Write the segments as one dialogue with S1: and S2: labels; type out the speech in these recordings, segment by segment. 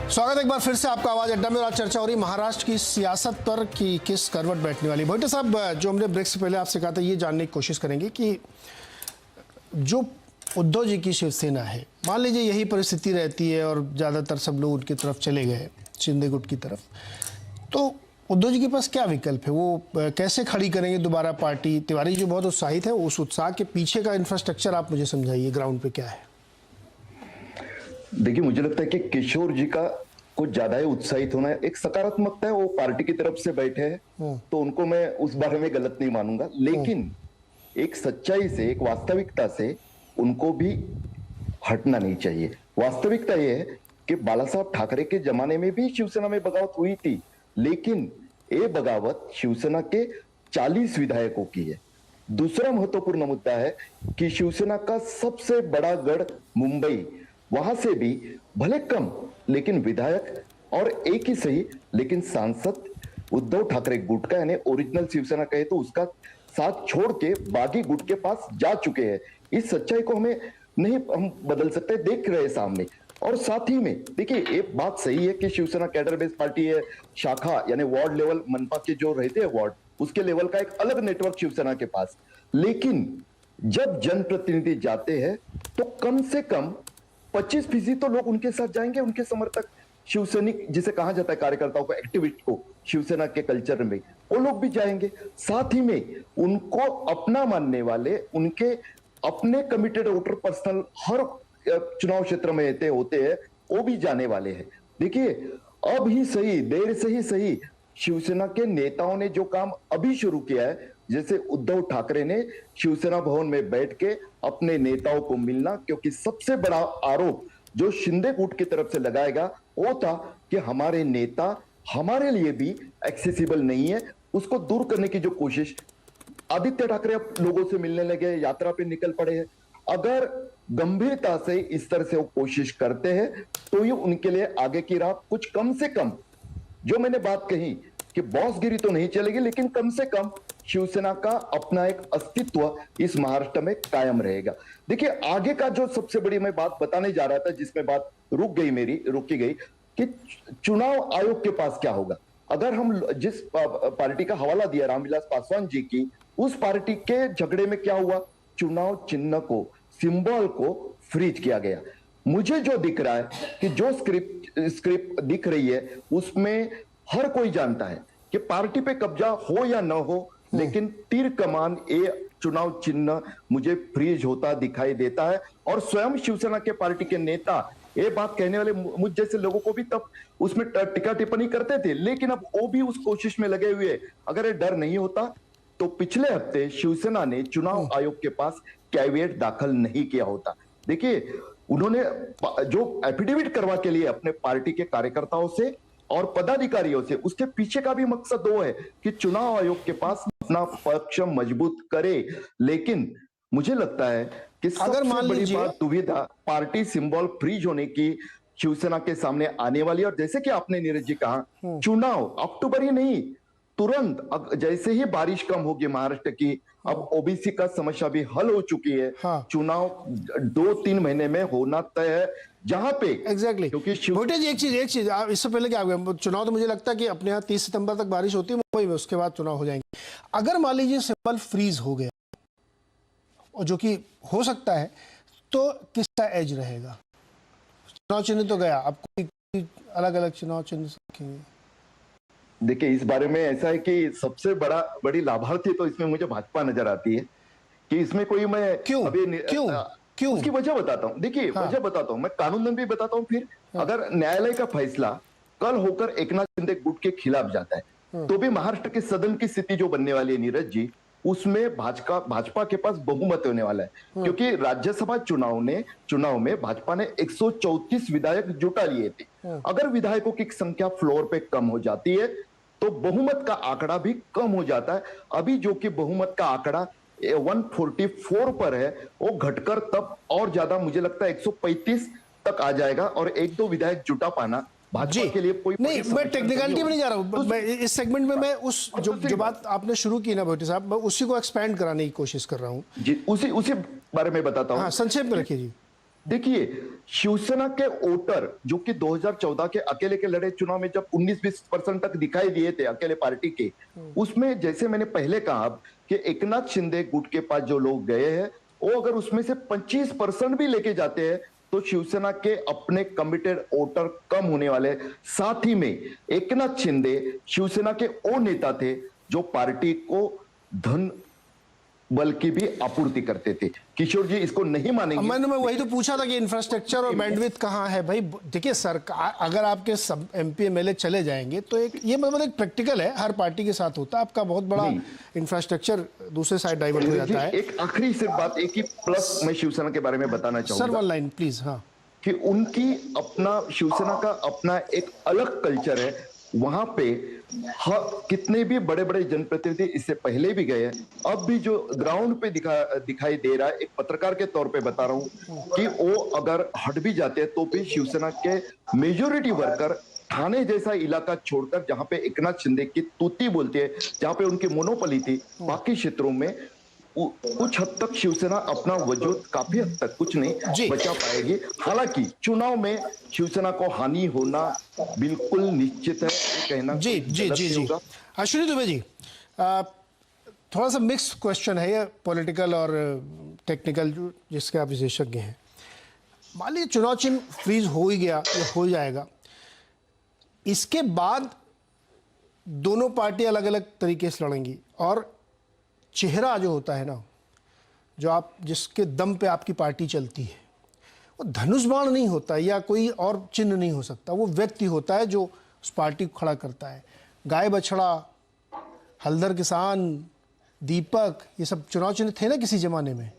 S1: स्वागत है एक बार फिर से आपका आवाज अड्डा में। और आज चर्चा हो रही महाराष्ट्र की सियासत पर कि किस करवट बैठने वाली। भोटे साहब, जो हमने ब्रेक से पहले आपसे कहा था, ये जानने की कोशिश करेंगे कि जो उद्धव जी की शिवसेना है, मान लीजिए यही परिस्थिति रहती है और ज़्यादातर सब लोग उनकी तरफ चले गए, शिंदे गुट की तरफ, तो उद्धव जी के पास क्या विकल्प है? वो कैसे खड़ी करेंगे दोबारा पार्टी? तिवारी जो बहुत उत्साहित है, उस उत्साह के पीछे का इंफ्रास्ट्रक्चर आप मुझे समझाइए, ग्राउंड पे क्या है?
S2: देखिए, मुझे लगता है कि किशोर जी का कुछ ज्यादा ही उत्साहित होना है, एक सकारात्मकता है। वो पार्टी की तरफ से बैठे हैं तो उनको मैं उस बारे में गलत नहीं मानूंगा, लेकिन एक सच्चाई से, एक वास्तविकता से उनको भी हटना नहीं चाहिए। वास्तविकता यह है कि बाला साहब ठाकरे के जमाने में भी शिवसेना में बगावत हुई थी, लेकिन ये बगावत शिवसेना के 40 विधायकों की है। दूसरा महत्वपूर्ण मुद्दा है कि शिवसेना का सबसे बड़ा गढ़ मुंबई, वहां से भी भले कम लेकिन विधायक और एक ही सही लेकिन सांसद उद्धव ठाकरे गुट का, यानी ओरिजिनल शिवसेना कहे तो उसका साथ छोड़ के बागी गुट के पास जा चुके हैं। इस सच्चाई को हमें नहीं हम बदल सकते, देख रहे हैं सामने। और साथ ही में देखिए, एक बात सही है कि शिवसेना कैडर बेस्ड पार्टी है, शाखा यानी वार्ड लेवल, मनपा के जो रहते हैं वार्ड, उसके लेवल का एक अलग नेटवर्क शिवसेना के पास। लेकिन जब जनप्रतिनिधि जाते हैं तो कम से कम 25% तो लोग उनके साथ जाएंगे, उनके समर्थक, शिवसैनिक जिसे कहा जाता है, कार्यकर्ताओं को, एक्टिविस्ट को शिवसेना के कल्चर में, वो लोग भी जाएंगे। साथ ही में उनको अपना मानने वाले, उनके अपने कमिटेड वोटर पर्सनल हर चुनाव क्षेत्र में होते हैं, वो भी जाने वाले हैं। देखिए, अब ही सही, देर से ही सही, शिवसेना के नेताओं ने जो काम अभी शुरू किया है, जैसे उद्धव ठाकरे ने शिवसेना भवन में बैठ के अपने नेताओं को मिलना, क्योंकि सबसे बड़ा आरोप जो शिंदे गुट की तरफ से लगाएगा वो था कि हमारे नेता हमारे लिए भी एक्सेसिबल नहीं है। उसको दूर करने की जो कोशिश, आदित्य ठाकरे अब लोगों से मिलने लगे, यात्रा पे निकल पड़े हैं। अगर गंभीरता से इस तरह से वो कोशिश करते हैं तो ये उनके लिए आगे की राह कुछ कम से कम, जो मैंने बात कही कि बॉसगिरी तो नहीं चलेगी, लेकिन कम से कम शिवसेना का अपना एक अस्तित्व इस महाराष्ट्र में कायम रहेगा। देखिए, आगे का जो सबसे बड़ी मैं बात बताने जा रहा था, जिसमें बात रुकी गई कि चुनाव आयोग के पास क्या होगा। अगर हम जिस पार्टी का हवाला दिया रामविलास पासवान जी की, उस पार्टी के झगड़े में क्या हुआ? चुनाव चिन्ह को, सिंबल को फ्रीज किया गया। मुझे जो दिख रहा है कि जो स्क्रिप्ट दिख रही है उसमें हर कोई जानता है कि पार्टी पे कब्जा हो या न हो, लेकिन तीर कमान ये चुनाव चिन्ह मुझे फ्रीज होता दिखाई देता है। और स्वयं शिवसेना के पार्टी के नेता ये बात कहने वाले मुझ जैसे लोगों को भी तब उसमें टीका टिप्पणी करते थे, लेकिन अब वो भी उस कोशिश में लगे हुए। अगर ये डर नहीं होता तो पिछले हफ्ते शिवसेना ने चुनाव आयोग के पास कैविएट दाखिल नहीं किया होता। देखिए, उन्होंने जो एफिडेविट करवा के लिए अपने पार्टी के कार्यकर्ताओं से और पदाधिकारियों से, उसके पीछे का भी मकसद वो है कि चुनाव आयोग के पास अपना पक्ष मजबूत करे। लेकिन मुझे लगता है कि सबसे बड़ी बात, दुविधा पार्टी सिंबल फ्रीज होने की शिवसेना के सामने आने वाली। और जैसे कि आपने नीरज जी कहा, चुनाव अक्टूबर ही नहीं, तुरंत जैसे ही बारिश कम होगी महाराष्ट्र की, अब ओबीसी का समस्या भी हल हो चुकी है। चुनाव 2-3 महीने में होना तय है, जहां पे
S1: एग्जैक्टली। क्योंकि भोटे जी, एक चीज इससे पहले क्या हुआ, चुनाव तो मुझे लगता है कि अपने यहाँ 30 सितंबर तक बारिश होती है मुंबई में, उसके बाद चुनाव हो जाएंगे। अगर मान लीजिए सिंबल फ्रीज हो गया, और जो कि हो सकता है, तो किसका एज रहेगा? चुनाव चिन्ह तो गया, अब कोई अलग अलग चुनाव चिन्ह रखेंगे।
S2: देखिए, इस बारे में ऐसा है कि सबसे बड़ी लाभार्थी तो इसमें मुझे भाजपा नजर आती है कि इसमें कोई, मैं क्यों उसकी वजह बताता हूं। देखिए, वजह बताता हूं, मैं कानूनन भी बताता हूं। फिर अगर न्यायालय का फैसला कल होकर एकनाथ शिंदे गुट के खिलाफ जाता है तो भी महाराष्ट्र के सदन की स्थिति जो बनने वाली है नीरज जी, उसमें भाजपा के पास बहुमत होने वाला है। क्योंकि राज्यसभा चुनाव में भाजपा ने 134 विधायक जुटा लिए थे। अगर विधायकों की संख्या फ्लोर पे कम हो जाती है तो बहुमत का आंकड़ा भी कम हो जाता है। अभी जो कि बहुमत का आंकड़ा 144 पर है, वो घटकर तब और ज्यादा, मुझे लगता है 135 तक आ जाएगा। और 1-2 विधायक जुटा पाना भाजपा के लिए कोई
S1: नहीं, मैं टेक्निकलिटी में नहीं जा रहा हूं। मैं इस सेगमेंट में मैं उस जो बात आपने शुरू की ना भोटे साहब, मैं उसी को एक्सपैंड कराने की कोशिश कर रहा हूं
S2: जी। उसी बारे में बताता हूं।
S1: हाँ, संक्षेप में रखिए जी।
S2: देखिए, शिवसेना के वोटर जो कि 2014 के अकेले के लड़े चुनाव में जब 19-20% तक दिखाई दिए थे अकेले पार्टी के, उसमें जैसे मैंने पहले कहा कि एकनाथ शिंदे गुट के पास जो लोग गए हैं, वो अगर उसमें से 25% भी लेके जाते हैं तो शिवसेना के अपने कमिटेड वोटर कम होने वाले। साथ ही में एकनाथ शिंदे शिवसेना के वो नेता थे जो पार्टी को धन बल की भी आपूर्ति करते थे। किशोर जी इसको नहीं मानेंगे।
S1: मैं वही तो पूछा था कि इंफ्रास्ट्रक्चर और बैंडविड्थ कहाँ है भाई। देखिए सरकार अगर आपके सब एमपी एमएलए चले जाएंगे तो एक ये मतलब एक प्रैक्टिकल है, हर पार्टी के साथ होता है। आपका बहुत बड़ा इंफ्रास्ट्रक्चर दूसरे साइड डाइवर्ट हो जाता है।
S2: एक आखिरी सिर्फ बात, एक ही प्लस मैं शिवसेना के बारे में बताना चाहूंगा
S1: सर, वन लाइन प्लीज। हाँ,
S2: कि उनकी अपना शिवसेना का अपना एक अलग कल्चर है। वहां पे कितने भी बड़े बड़े जनप्रतिनिधि इससे पहले भी गए हैं, अब भी जो ग्राउंड पे दिखाई दे रहा है, एक पत्रकार के तौर पे बता रहा हूं कि वो अगर हट भी जाते हैं तो भी शिवसेना के मेजोरिटी वर्कर थाने जैसा इलाका छोड़कर, जहां पे एकनाथ शिंदे की तूती बोलती है, जहां पे उनकी मोनोपोली थी, बाकी क्षेत्रों में कुछ हद तक शिवसेना अपना वजूद काफी हद तक, कुछ नहीं बचा पाएगी। हालांकि चुनाव में शिवसेना को हानि होना बिल्कुल निश्चित है, कहना
S1: जी जी जी जी। अश्विनी दुबे जी, थोड़ा सा मिक्स क्वेश्चन है ये, पॉलिटिकल और टेक्निकल, जिसके आप विशेषज्ञ हैं। मान लीजिए चुनाव चिन्ह फ्रीज हो ही गया या हो जाएगा, इसके बाद दोनों पार्टी अलग अलग तरीके से लड़ेंगी और चेहरा जो होता है ना, जो आप जिसके दम पे आपकी पार्टी चलती है, वो धनुष बाण नहीं होता या कोई और चिन्ह नहीं हो सकता। वो व्यक्ति होता है जो उस पार्टी को खड़ा करता है। गाय बछड़ा, हल्दर किसान, दीपक, ये सब चुनाव चिन्ह थे ना किसी जमाने में,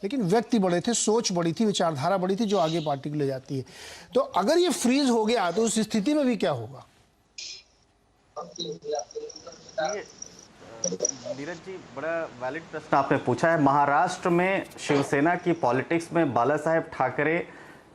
S1: लेकिन व्यक्ति बड़े थे, सोच बड़ी थी, विचारधारा बड़ी थी, जो आगे पार्टी को ले जाती है। तो अगर ये फ्रीज हो गया तो उस स्थिति में भी क्या होगा?
S3: नीरज जी, बड़ा वैलिड प्रश्न आपने पूछा है। महाराष्ट्र में शिवसेना की पॉलिटिक्स में बाला साहेब ठाकरे,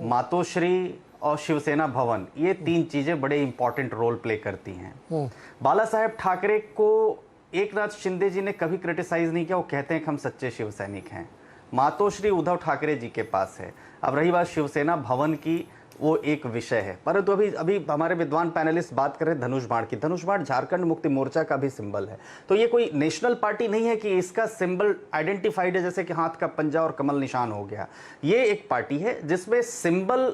S3: मातोश्री और शिवसेना भवन, ये तीन चीजें बड़े इंपॉर्टेंट रोल प्ले करती हैं। बाला साहेब ठाकरे को एकनाथ शिंदे जी ने कभी क्रिटिसाइज नहीं किया, वो कहते हैं कि हम सच्चे शिव सैनिक हैं। मातोश्री उद्धव ठाकरे जी के पास है। अब रही बात शिवसेना भवन की, वो एक विषय है। परंतु अभी हमारे विद्वान पैनलिस्ट बात कर रहे हैं धनुष बाण की। धनुष बाण झारखंड मुक्ति मोर्चा का भी सिंबल है। तो ये कोई नेशनल पार्टी नहीं है कि इसका सिंबल आइडेंटिफाइड है, जैसे कि हाथ का पंजा और कमल निशान हो गया। ये एक पार्टी है जिसमें सिंबल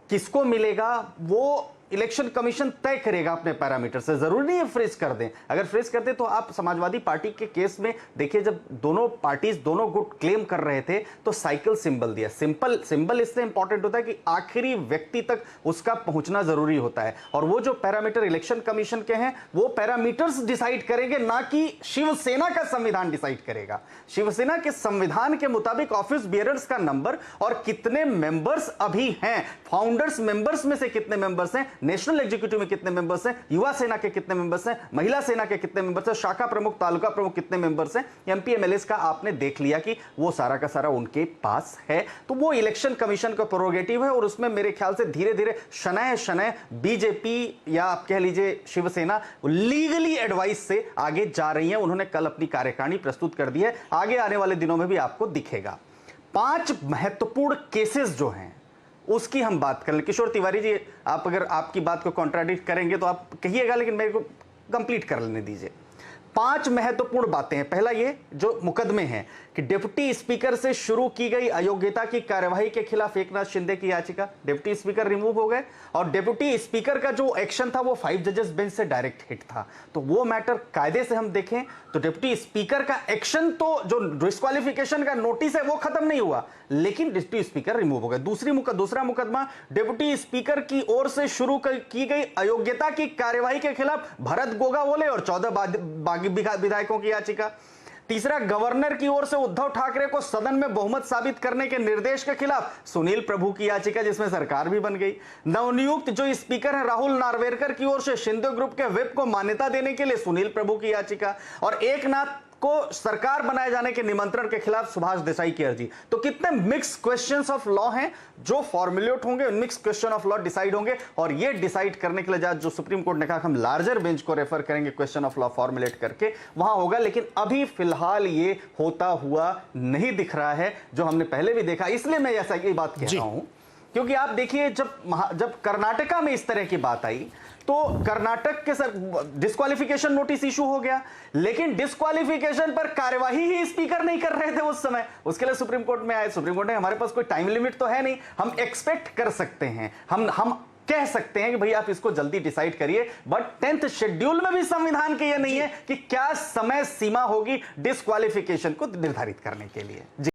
S3: किसको मिलेगा वो इलेक्शन कमीशन तय करेगा अपने पैरामीटर से। जरूरी नहीं है फ्रीज कर दें। अगर फ्रीज कर दें तो आप समाजवादी पार्टी के केस में देखिए, जब दोनों पार्टीज, दोनों गुट क्लेम कर रहे थे तो साइकिल सिंबल दिया। सिंबल इसलिए इंपॉर्टेंट होता है कि आखिरी व्यक्ति तक उसका पहुंचना जरूरी होता है। और वो जो पैरामीटर इलेक्शन कमीशन के हैं, वो पैरामीटर्स डिसाइड करेंगे, ना कि शिवसेना का संविधान डिसाइड करेगा। शिवसेना के संविधान के मुताबिक ऑफिस बियरर्स का नंबर और कितने मेंबर्स अभी हैं, फाउंडर्स मेंबर्स में से कितने मेंबर्स हैं, नेशनल एग्जीक्यूटिव में कितने मेंबर्स हैं, युवा सेना के कितने मेंबर्स हैं, महिला सेना के कितने मेंबर्स हैं, शाखा प्रमुख, तालुका प्रमुख कितने मेंबर्स हैं, एमपी एमएलए का आपने देख लिया कि वो सारा का सारा उनके पास है। तो वो इलेक्शन कमीशन का प्रोरोगेटिव है और उसमें मेरे ख्याल से धीरे धीरे शनय बीजेपी या आप कह लीजिए शिवसेना लीगली एडवाइस से आगे जा रही है। उन्होंने कल अपनी कार्यकारिणी प्रस्तुत कर दी है, आगे आने वाले दिनों में भी आपको दिखेगा। 5 महत्वपूर्ण केसेस जो हैं उसकी हम बात कर लें। किशोर तिवारी जी, आप अगर आपकी बात को कॉन्ट्राडिक्ट करेंगे तो आप कहिएगा, लेकिन मेरे को कंप्लीट कर लेने दीजिए। 5 महत्वपूर्ण बातें हैं। पहला ये जो मुकदमे हैं कि डिप्टी स्पीकर से शुरू की गई अयोग्यता की कार्यवाही के खिलाफ एकनाथ शिंदे की याचिका, डिप्टी स्पीकर रिमूव हो गए और डिप्टी स्पीकर का जो एक्शन था वो 5 जजेस बेंच से डायरेक्ट हिट था। तो वो मैटर कायदे से हम देखें तो डिप्टी स्पीकर का एक्शन, तो जो डिस्क्वालिफिकेशन का नोटिस है वो खत्म नहीं हुआ, लेकिन डिप्टी स्पीकर रिमूव हो गए। दूसरा मुकदमा डिप्टी स्पीकर की ओर से शुरू की गई अयोग्यता की कार्यवाही के खिलाफ भरत गोगावले और 14 बागी विधायकों की याचिका। तीसरा, गवर्नर की ओर से उद्धव ठाकरे को सदन में बहुमत साबित करने के निर्देश के खिलाफ सुनील प्रभु की याचिका, जिसमें सरकार भी बन गई। नवनियुक्त जो स्पीकर है राहुल नार्वेकर की ओर से शिंदे ग्रुप के व्हिप को मान्यता देने के लिए सुनील प्रभु की याचिका। और एकनाथ को सरकार बनाए जाने के निमंत्रण के खिलाफ सुभाष देसाई की अर्जी। तो कितने मिक्स क्वेश्चंस ऑफ लॉ हैं जो फॉर्मुलेट होंगे, उन mix question of law decide होंगे, और ये डिसाइड करने के लिए जज जो सुप्रीम कोर्ट ने कहा हम लार्जर बेंच को रेफर करेंगे क्वेश्चन ऑफ लॉ फॉर्मुलेट करके, वहां होगा। लेकिन अभी फिलहाल ये होता हुआ नहीं दिख रहा है, जो हमने पहले भी देखा। इसलिए मैं ऐसा ये बात कह रहा हूं क्योंकि आप देखिए जब कर्नाटका में इस तरह की बात आई तो कर्नाटक के सर डिस्क्वालिफिकेशन नोटिस इशू हो गया, लेकिन डिस्क्वालिफिकेशन पर कार्यवाही ही स्पीकर नहीं कर रहे थे उस समय। उसके लिए सुप्रीम कोर्ट में आए। सुप्रीम कोर्ट ने हमारे पास कोई टाइम लिमिट तो है नहीं, हम एक्सपेक्ट कर सकते हैं, हम कह सकते हैं कि भाई आप इसको जल्दी डिसाइड करिए, बट 10th शेड्यूल में भी संविधान के ये नहीं है कि क्या समय सीमा होगी डिस्क्वालिफिकेशन को निर्धारित करने के लिए। जी।